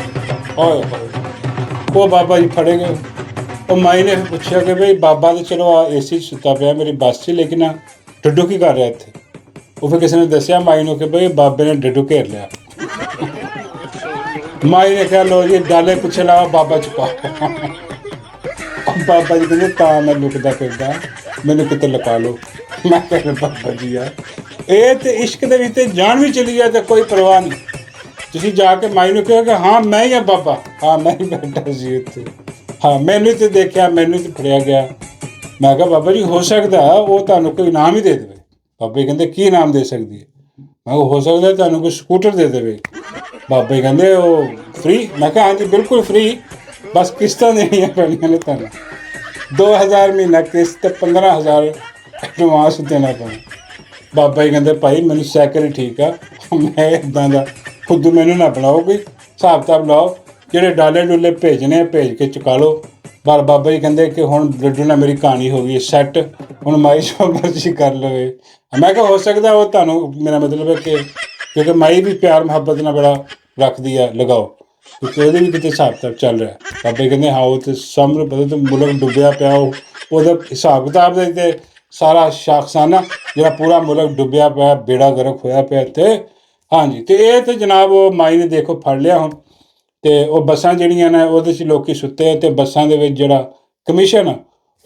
होए होए वो बाबा जी फड़े गए। वो माई ने पूछा कि भाई बाबा तो चलो AC सुता पाया मेरी बस से, लेकिन डड्डू की कर रहा थे। वो फिर किसी ने दसिया माई को कि भाई बाबे ने डड्डू घेर लिया। माई ने कहा लो जी डाले पिछे लाओ बाबा चुका। बाबा जी कहते ता मैं लुकदा फिरदा मैनू किते लुका लो। मैं कह बाबा जी यार ਇਹ ਤੇ ਇਸ਼ਕ ਦੇ ਵਿੱਚ ਜਾਨ ਵੀ ਚਲੀ ਜਾਏ ਤਾਂ ਕੋਈ ਪਰਵਾਹ ਨਹੀਂ। ਤੁਸੀਂ ਜਾ ਕੇ ਮਾਈ ਨੂੰ ਕਹੋ ਕਿ ਹਾਂ ਮੈਂ ਹੀ ਆ ਬਾਬਾ, ਹਾਂ ਮੈਂ ਹੀ ਬੈਠਾ ਸੀ ਉੱਥੇ, ਹਾਂ ਮੈਨੂੰ ਤੇ ਦੇਖਿਆ ਮੈਨੂੰ ਤੇ ਫੜਿਆ ਗਿਆ। ਮੈਂ ਕਿਹਾ ਬਾਬਾ ਜੀ ਹੋ ਸਕਦਾ ਉਹ ਤੁਹਾਨੂੰ ਕੋਈ ਇਨਾਮ ਹੀ ਦੇ ਦੇਵੇ। ਬਾਬਾ ਜੀ ਕਹਿੰਦੇ ਕੀ ਇਨਾਮ ਦੇ ਸਕਦੀ ਹੈ? ਮੈਂ ਕਿਹਾ ਹੋ ਸਕਦਾ ਤੁਹਾਨੂੰ ਕੋਈ ਸਕੂਟਰ ਦੇ ਦੇਵੇ। ਬਾਬਾ ਜੀ ਕਹਿੰਦੇ ਉਹ ਫ੍ਰੀ? ਮੈਂ ਕਿਹਾ ਹਾਂਜੀ ਬਿਲਕੁਲ ਫ੍ਰੀ, ਬਸ ਕਿਸ਼ਤਾਂ ਦੇਣੀਆਂ ਪੈਣੀਆਂ ਨੇ ਤੁਹਾਨੂੰ। 2000 ਮਹੀਨਾ ਕਿਸ਼ਤ, 15000 ਐਡਵਾਂਸ ਦੇਣਾ ਪੈਣਾ। ਬਾਬਾ ਜੀ ਕਹਿੰਦੇ ਭਾਈ ਮੈਨੂੰ ਸਾਈਕਲ ਹੀ ਠੀਕ ਆ, ਮੈਂ ਇੱਦਾਂ ਦਾ ਖੁਦ ਮੈਨੂੰ ਨਾ ਬਣਾਓ, ਕੋਈ ਹਿਸਾਬ ਕਿਤਾਬ ਲਾਓ, ਜਿਹੜੇ ਡਾਲੇ ਡੁੱਲੇ ਭੇਜਣੇ ਭੇਜ ਕੇ ਚੁਕਾ ਲਓ। ਪਰ ਬਾਬਾ ਜੀ ਕਹਿੰਦੇ ਕਿ ਹੁਣ ਡੱਡੂ ਨਾਲ ਮੇਰੀ ਕਹਾਣੀ ਹੋ ਗਈ ਸੈੱਟ, ਹੁਣ ਮਾਈ ਜੋ ਮਰਜ਼ੀ ਕਰ ਲਵੇ। ਮੈਂ ਕਿਹਾ ਹੋ ਸਕਦਾ ਉਹ ਤੁਹਾਨੂੰ, ਮੇਰਾ ਮਤਲਬ ਹੈ ਕਿ ਕਿਉਂਕਿ ਮਾਈ ਵੀ ਪਿਆਰ ਮੁਹੱਬਤ ਨਾਲ ਬੜਾ ਰੱਖਦੀ ਆ, ਲਗਾਓ, ਕਿਉਂਕਿ ਉਹਦੇ ਵੀ ਕਿਤੇ ਹਿਸਾਬ ਕਿਤਾਬ ਚੱਲ ਰਿਹਾ। ਬਾਬਾ ਜੀ ਕਹਿੰਦੇ ਹਾਂ ਉਹ ਤਾਂ ਸਾਹਮਣੇ ਪਤਾ ਤਾਂ ਮੁਲਕ ਡੁੱਬਿਆ ਪਿਆ, ਉਹਦਾ ਹਿਸਾਬ ਕਿਤਾਬ ਦੇ ਤੇ ਸਾਰਾ ਸ਼ਾਖਸਾਨਾ ਜਿਹੜਾ ਪੂਰਾ ਮੁਲਕ ਡੁੱਬਿਆ ਪਿਆ, ਬੇੜਾ ਗਰਕ ਹੋਇਆ ਪਿਆ ਇੱਥੇ। ਹਾਂਜੀ ਅਤੇ ਇਹ ਤਾਂ ਜਨਾਬ ਉਹ ਮਾਈ ਨੇ ਦੇਖੋ ਫੜ ਲਿਆ ਹੁਣ। ਅਤੇ ਉਹ ਬੱਸਾਂ ਜਿਹੜੀਆਂ ਨੇ ਉਹਦੇ 'ਚ ਲੋਕ ਸੁੱਤੇ, ਅਤੇ ਬੱਸਾਂ ਦੇ ਵਿੱਚ ਜਿਹੜਾ ਕਮਿਸ਼ਨ ਆ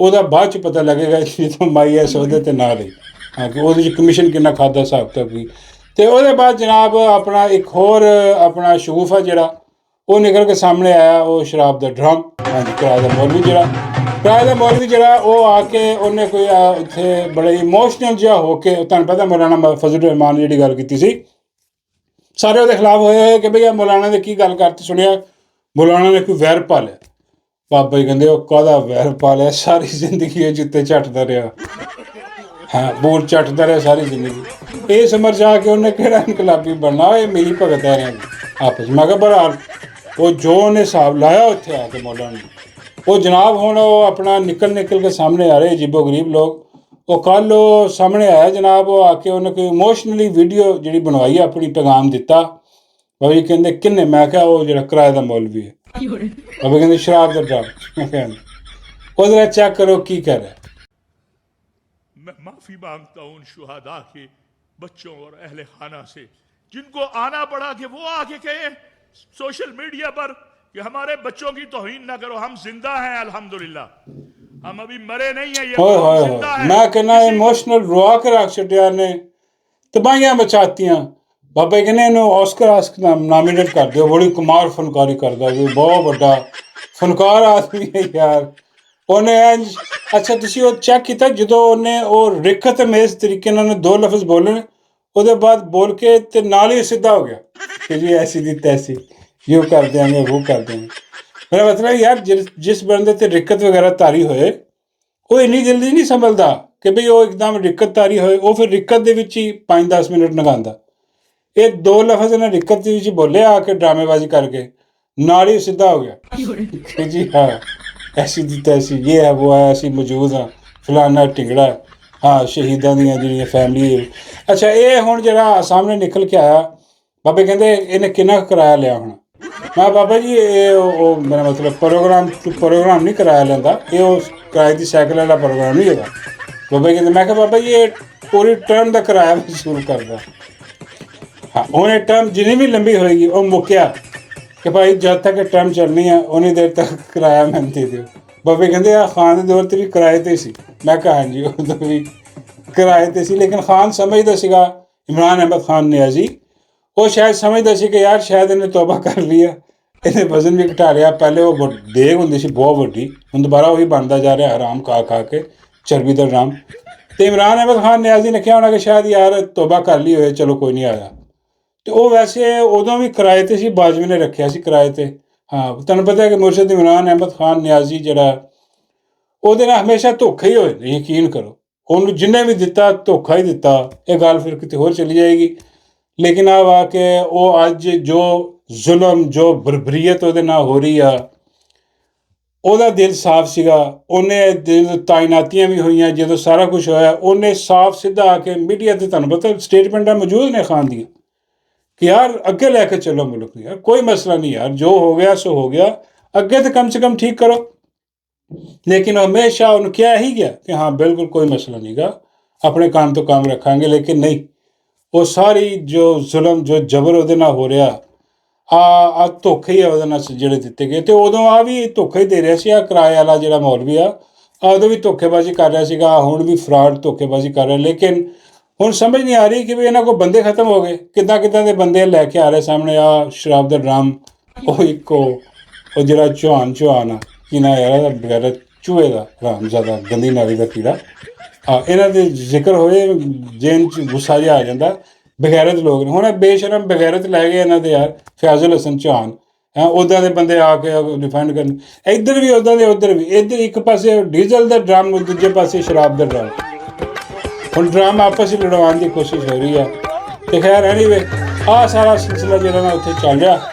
ਉਹਦਾ ਬਾਅਦ 'ਚ ਪਤਾ ਲੱਗੇਗਾ ਜਦੋਂ ਮਾਈ ਇਸ ਉਹਦੇ 'ਤੇ ਨਾ ਲਈ, ਹਾਂ ਕਿ ਉਹਦੇ 'ਚ ਕਮਿਸ਼ਨ ਕਿੰਨਾ ਖਾਧਾ ਹਿਸਾਬ ਕਿਤਾਬ ਕੀ। ਅਤੇ ਉਹਦੇ ਬਾਅਦ ਜਨਾਬ ਆਪਣਾ ਇੱਕ ਹੋਰ ਆਪਣਾ ਸ਼ਗੂਫ ਆ ਜਿਹੜਾ ਉਹ ਨਿਕਲ ਕੇ ਸਾਹਮਣੇ ਆਇਆ, ਉਹ ਸ਼ਰਾਬ ਦਾ ਡਰਮ। ਹਾਂਜੀ ਕਿਰਾਏ ਦਾ ਮੌਲਵੀ ਜਿਹੜਾ ਉਹ ਆ ਕੇ ਉਹਨੇ ਕੋਈ ਇੱਥੇ ਬੜਾ ਇਮੋਸ਼ਨਲ ਜਿਹਾ ਹੋ ਕੇ, ਤੁਹਾਨੂੰ ਪਤਾ ਮੌਲਾਨਾ ਫਜ਼ਲ ਰਹਿਮਾਨ ਜਿਹੜੀ ਗੱਲ ਕੀਤੀ ਸੀ, ਸਾਰੇ ਉਹਦੇ ਖਿਲਾਫ ਹੋਏ ਕਿ ਬਈ ਮੌਲਾਨਾ ਨੇ ਕੀ ਗੱਲ ਕਰਤੀ, ਸੁਣਿਆ ਮੌਲਾਨਾ ਨੇ ਕੋਈ ਵੈਰ ਪਾ ਲਿਆ। ਬਾਬਾ ਜੀ ਕਹਿੰਦੇ ਉਹ ਕਾਹਦਾ ਵੈਰ ਪਾ ਲਿਆ, ਸਾਰੀ ਜ਼ਿੰਦਗੀ ਇਹ ਜੁੱਤੇ ਝੱਟਦਾ ਰਿਹਾ, ਹਾਂ ਬੂਟ ਚੱਟਦਾ ਰਿਹਾ ਸਾਰੀ ਜ਼ਿੰਦਗੀ। ਇਹ ਸਮਝ ਆ ਕੇ ਉਹਨੇ ਕਿਹੜਾ ਇਨਕਲਾਬੀ ਬਣਨਾ, ਇਹ ਮਿਲੀ ਭਗਤ ਹੈ ਆਪਸ। ਮੈਂ ਕਿਹਾ ਬਹਰਾਲ ਉਹ ਜੋ ਉਹਨੇ ਹਿਸਾਬ ਲਾਇਆ ਉੱਥੇ ਆ ਕੇ ਮੌਲਾਨਾ ਨੇ, ਉਹ ਜਨਾਬ ਹੁਣ ਉਹ ਆਪਣਾ ਨਿਕਲ ਕੇ ਸਾਹਮਣੇ ਆ ਰਹੇ ਅਜੀਬੋ ਗਰੀਬ ਲੋਕ। ਉਹ ਕੱਲ੍ਹ ਉਹ ਸਾਹਮਣੇ ਆਇਆ ਜਨਾਬ, ਉਹ ਆ ਕੇ ਉਹਨੇ ਕੋਈ ਇਮੋਸ਼ਨਲੀ ਵੀਡੀਓ ਜਿਹੜੀ ਬਣਵਾਈ ਆਪਣੀ ਪੈਗਾਮ ਦਿੱਤਾ। ਬਾਬਾ ਜੀ ਕਹਿੰਦੇ ਕਿੰਨੇ? ਮੈਂ ਕਿਹਾ ਉਹ ਜਿਹੜਾ ਕਿਰਾਏ ਦਾ ਮੌਲਵੀ ਹੈ। ਬਾਬਾ ਕਹਿੰਦੇ ਸ਼ਰਾਬ ਦਾ ਡਰਮ। ਮੈਂ ਕਿਹਾ ਉਹਦੇ ਨਾਲ ਚੈੱਕ ਕਰੋ ਕੀ ਕਰ ਰਿਹਾ। मैं माफ़ी मांगता हूँ उन शुहदा के बच्चों और अहले खाना से जिनको आना पड़ा कि वो आके कहे सोशल मीडिया पर कि हमारे बच्चों की तौहीन ना करो, हम जिंदा हैं अल्हम्दुलिल्लाह, हम अभी मरे नहीं हैं, ये हम जिंदा हैं। मैं कहना इमोशनल रुआ के रख छड्या ने, तबाहियां मचातियां। बाबा जी कहने इन्हू ऑस्कर नामिनेट कर दिओ, बड़ी कमाल फनकारी करदा, बहुत बड़ा फनकार आदमी है यार। ਉਹਨੇ ਅੱਛਾ ਤੁਸੀਂ ਉਹ ਚੈੱਕ ਕੀਤਾ ਜਦੋਂ ਉਹਨੇ ਉਹ ਰਿਖਤ ਅਮੇਜ਼ ਤਰੀਕੇ ਨਾਲ 2 ਲਫ਼ਜ਼ ਬੋਲੇ, ਉਹਦੇ ਬਾਅਦ ਬੋਲ ਕੇ ਤੇ ਨਾਲ ਹੀ ਸਿੱਧਾ ਹੋ ਗਿਆ ਕਿ ਜੀ ਐਸੀ ਦੀ ਤੈਸੀ, ਯੂ ਕਰ ਦਿਆਂਗੇ, ਉਹ ਕਰ ਦਿਆਂਗੇ। ਮੇਰਾ ਮਤਲਬ ਯਾਰ ਜਿਸ ਬੰਦੇ ਤੇ ਰਿਕਤ ਵਗੈਰਾ ਤਾਰੀ ਹੋਏ ਉਹ ਇੰਨੀ ਜਲਦੀ ਨਹੀਂ ਸੰਭਲਦਾ ਕਿ ਬਈ ਉਹ ਇੱਕਦਮ ਰਿਕਤ ਤਾਰੀ ਹੋਏ, ਉਹ ਫਿਰ ਰਿਕਤ ਦੇ ਵਿੱਚ ਹੀ 5-10 ਮਿੰਟ ਲਗਾਉਂਦਾ। ਇਹ 2 ਲਫ਼ਜ਼ ਨੇ ਰਿਕਤ ਦੇ ਵਿੱਚ ਬੋਲੇ ਆ ਕੇ ਡਰਾਮੇਬਾਜ਼ੀ ਕਰਕੇ, ਨਾਲ ਹੀ ਸਿੱਧਾ ਹੋ ਗਿਆ ਕਿ ਜੀ ਹਾਂ ਐਸੀ ਦੀ ਤੈਸੀ, ਇਹ ਹੈ ਉਹ ਹੈ, ਅਸੀਂ ਮੌਜੂਦ ਹਾਂ, ਫਲਾਨਾ ਢਿੰਗੜਾ, ਹਾਂ ਸ਼ਹੀਦਾਂ ਦੀਆਂ ਜਿਹੜੀਆਂ ਫੈਮਿਲੀ। ਅੱਛਾ ਇਹ ਹੁਣ ਜਿਹੜਾ ਸਾਹਮਣੇ ਨਿਕਲ ਕੇ ਆਇਆ, ਬਾਬੇ ਕਹਿੰਦੇ ਇਹਨੇ ਕਿੰਨਾ ਕੁ ਕਿਰਾਇਆ ਲਿਆ ਹੋਣਾ? ਮੈਂ ਬਾਬਾ ਜੀ ਇਹ ਉਹ ਮੇਰਾ ਮਤਲਬ ਪ੍ਰੋਗਰਾਮ ਨਹੀਂ ਕਿਰਾਇਆ ਲੈਂਦਾ, ਇਹ ਉਹ ਕਿਰਾਏ ਦੀ ਸਾਈਕਲ ਵਾਲਾ ਪ੍ਰੋਗਰਾਮ ਨਹੀਂ ਹੈਗਾ। ਬਾਬਾ ਕਹਿੰਦੇ, ਮੈਂ ਕਿਹਾ ਬਾਬਾ ਜੀ ਇਹ ਪੂਰੀ ਟਰਮ ਦਾ ਕਿਰਾਇਆ ਵਸੂਲ ਕਰਦਾ। ਹਾਂ ਉਹਨੇ ਟਰਮ ਜਿੰਨੀ ਵੀ ਲੰਬੀ ਹੋਏਗੀ ਉਹ ਮੁੱਕਿਆ ਕਿ ਭਾਈ ਜਦ ਤੱਕ ਟਰਮ ਚੱਲਣੀ ਆ ਉਨੀ ਦੇਰ ਤੱਕ ਕਿਰਾਇਆ ਮੈਨੂੰ ਦੇ ਦਿਓ। ਬਾਬੇ ਕਹਿੰਦੇ ਆ ਖਾਨ ਦੇ ਦੌਰ 'ਤੇ ਵੀ ਕਿਰਾਏ 'ਤੇ ਸੀ। ਮੈਂ ਕਿਹਾ ਹਾਂਜੀ ਉਦੋਂ ਵੀ ਕਿਰਾਏ 'ਤੇ ਸੀ, ਲੇਕਿਨ ਖਾਨ ਸਮਝਦਾ ਸੀਗਾ, ਇਮਰਾਨ ਅਹਿਮਦ ਖਾਨ ਨਿਆਜ਼ੀ, ਉਹ ਸ਼ਾਇਦ ਸਮਝਦਾ ਸੀ ਕਿ ਯਾਰ ਸ਼ਾਇਦ ਇਹਨੇ ਤੋਬਾ ਕਰ ਲਈ ਆ, ਇਹਨੇ ਵਜ਼ਨ ਵੀ ਘਟਾ ਲਿਆ। ਪਹਿਲੇ ਉਹ ਦੇਗ ਹੁੰਦੀ ਸੀ ਬਹੁਤ ਵੱਡੀ, ਹੁਣ ਦੁਬਾਰਾ ਉਹੀ ਬਣਦਾ ਜਾ ਰਿਹਾ ਹਰਾਮ ਖਾ ਕੇ, ਚਰਬੀ ਦਾ ਹਰਾਮ। ਅਤੇ ਇਮਰਾਨ ਅਹਿਮਦ ਖਾਨ ਨਿਆਜ਼ੀ ਨੇ ਕਿਹਾ ਹੋਣਾ ਕਿ ਸ਼ਾਇਦ ਯਾਰ ਤੋਬਾ ਕਰ ਲਈ ਹੋਏ, ਚਲੋ ਕੋਈ ਨਹੀਂ ਆਇਆ। ਅਤੇ ਉਹ ਵੈਸੇ ਉਦੋਂ ਵੀ ਕਿਰਾਏ 'ਤੇ ਸੀ, ਬਾਜਵੇ ਨੇ ਰੱਖਿਆ ਸੀ ਕਿਰਾਏ 'ਤੇ। ਹਾਂ ਤੁਹਾਨੂੰ ਪਤਾ ਹੈ ਕਿ ਮੁਰਸ਼ਦ ਇਮਰਾਨ ਅਹਿਮਦ ਖਾਨ ਨਿਆਜ਼ੀ ਜਿਹੜਾ, ਉਹਦੇ ਨਾਲ ਹਮੇਸ਼ਾ ਧੋਖਾ ਹੀ ਹੋਏ, ਯਕੀਨ ਕਰੋ। ਉਹਨੂੰ ਜਿੰਨੇ ਵੀ ਦਿੱਤਾ ਧੋਖਾ ਹੀ ਦਿੱਤਾ। ਇਹ ਗੱਲ ਫਿਰ ਕਿਤੇ ਹੋਰ ਚਲੀ ਜਾਏਗੀ, ਲੇਕਿਨ ਆ ਵਾ ਕਿ ਉਹ ਅੱਜ ਜੋ ਜ਼ੁਲਮ, ਜੋ ਬਰਬਰੀਅਤ ਉਹਦੇ ਨਾਲ ਹੋ ਰਹੀ ਆ, ਉਹਦਾ ਦਿਲ ਸਾਫ਼ ਸੀਗਾ। ਉਹਨੇ ਦਿਲ ਤਾਇਨਾਤੀਆਂ ਵੀ ਹੋਈਆਂ, ਜਦੋਂ ਸਾਰਾ ਕੁਛ ਹੋਇਆ ਉਹਨੇ ਸਾਫ਼ ਸਿੱਧਾ ਆ ਕੇ ਮੀਡੀਆ 'ਤੇ, ਤੁਹਾਨੂੰ ਪਤਾ ਸਟੇਟਮੈਂਟਾਂ ਮੌਜੂਦ ਨੇ ਖਾਨ ਦੀਆਂ ਕਿ ਯਾਰ ਅੱਗੇ ਲੈ ਕੇ ਚੱਲੋ ਮੁਲਕ ਨੂੰ, ਯਾਰ ਕੋਈ ਮਸਲਾ ਨਹੀਂ, ਯਾਰ ਜੋ ਹੋ ਗਿਆ ਸੋ ਹੋ ਗਿਆ, ਅੱਗੇ ਤਾਂ ਕਮ ਸੇ ਕਮ ਠੀਕ ਕਰੋ। ਲੇਕਿਨ ਹਮੇਸ਼ਾ ਉਹਨੂੰ ਕਿਹਾ ਹੀ ਗਿਆ ਕਿ ਹਾਂ ਬਿਲਕੁਲ ਕੋਈ ਮਸਲਾ ਨਹੀਂ ਗਾ, ਆਪਣੇ ਕੰਮ ਤੋਂ ਕੰਮ ਰੱਖਾਂਗੇ। ਲੇਕਿਨ ਨਹੀਂ, ਉਹ ਸਾਰੀ ਜੋ ਜ਼ੁਲਮ, ਜੋ ਜ਼ਬਰ ਉਹਦੇ ਨਾਲ ਹੋ ਰਿਹਾ, ਆ ਧੋਖੇ ਹੀ ਆ ਉਹਦੇ ਨਾਲ ਜਿਹੜੇ ਦਿੱਤੇ ਗਏ। ਅਤੇ ਉਦੋਂ ਆ ਵੀ ਧੋਖਾ ਹੀ ਦੇ ਰਿਹਾ ਸੀ। ਆ ਕਿਰਾਏ ਵਾਲਾ ਜਿਹੜਾ ਮੌਲਵੀ ਆ ਉਦੋਂ ਵੀ ਧੋਖੇਬਾਜ਼ੀ ਕਰ ਰਿਹਾ ਸੀਗਾ, ਹੁਣ ਵੀ ਫਰਾਡ ਧੋਖੇਬਾਜ਼ੀ ਕਰ ਰਿਹਾ। ਲੇਕਿਨ ਹੁਣ ਸਮਝ ਨਹੀਂ ਆ ਰਹੀ ਕਿ ਵੀ ਇਹਨਾਂ ਕੋਲ ਬੰਦੇ ਖਤਮ ਹੋ ਗਏ, ਕਿੱਦਾਂ ਦੇ ਬੰਦੇ ਲੈ ਕੇ ਆ ਰਹੇ ਸਾਹਮਣੇ। ਆ ਸ਼ਰਾਬ ਦਾ ਡਰਾਮ, ਉਹ ਇੱਕੋ ਉਹ ਜਿਹੜਾ ਚੌਹਾਨ ਆ, ਕੀ ਨਾ ਯਾਰ ਇਹਦਾ ਬਗੈਰ ਚੂਹੇ ਦਾ ਹਰਾਮ ਜ਼ਿਆਦਾ, ਗੰਦੀ ਨਾਲੀ ਦਾ ਕੀੜਾ। ਹਾਂ ਇਹਨਾਂ ਦੇ ਜ਼ਿਕਰ ਹੋਏ ਜੇਨ 'ਚ ਗੁੱਸਾ ਜਿਹਾ ਆ ਜਾਂਦਾ। ਬਗੈਰਤ ਲੋਕ ਨੇ, ਹੁਣ ਬੇਸ਼ਰਮ ਬਗੈਰਤ ਲੈ ਗਏ ਇਹਨਾਂ ਦੇ ਯਾਰ, ਫੈਜ਼ਲ ਹਸਨ ਚੌਹਾਨ ਹੈਂ, ਉੱਦਾਂ ਦੇ ਬੰਦੇ ਆ ਕੇ ਡਿਫੈਂਡ ਕਰਨ, ਇੱਧਰ ਵੀ ਉੱਦਾਂ ਦੇ ਉੱਧਰ ਵੀ। ਇੱਧਰ ਇੱਕ ਪਾਸੇ ਡੀਜ਼ਲ ਦਾ ਡਰਮ, ਦੂਜੇ ਪਾਸੇ ਸ਼ਰਾਬ ਦਾ ਡਰਮ। ਹੁਣ ਡਰਮ ਆਪਸ ਵਿੱਚ ਲੜਵਾਉਣ ਦੀ ਕੋਸ਼ਿਸ਼ ਹੋ ਰਹੀ ਹੈ। ਅਤੇ ਖੈਰ ਐਨੀਵੇ ਆਹ ਸਾਰਾ ਸਿਲਸਿਲਾ ਜਿਹੜਾ ਨਾ ਉੱਥੇ ਚੱਲ ਰਿਹਾ।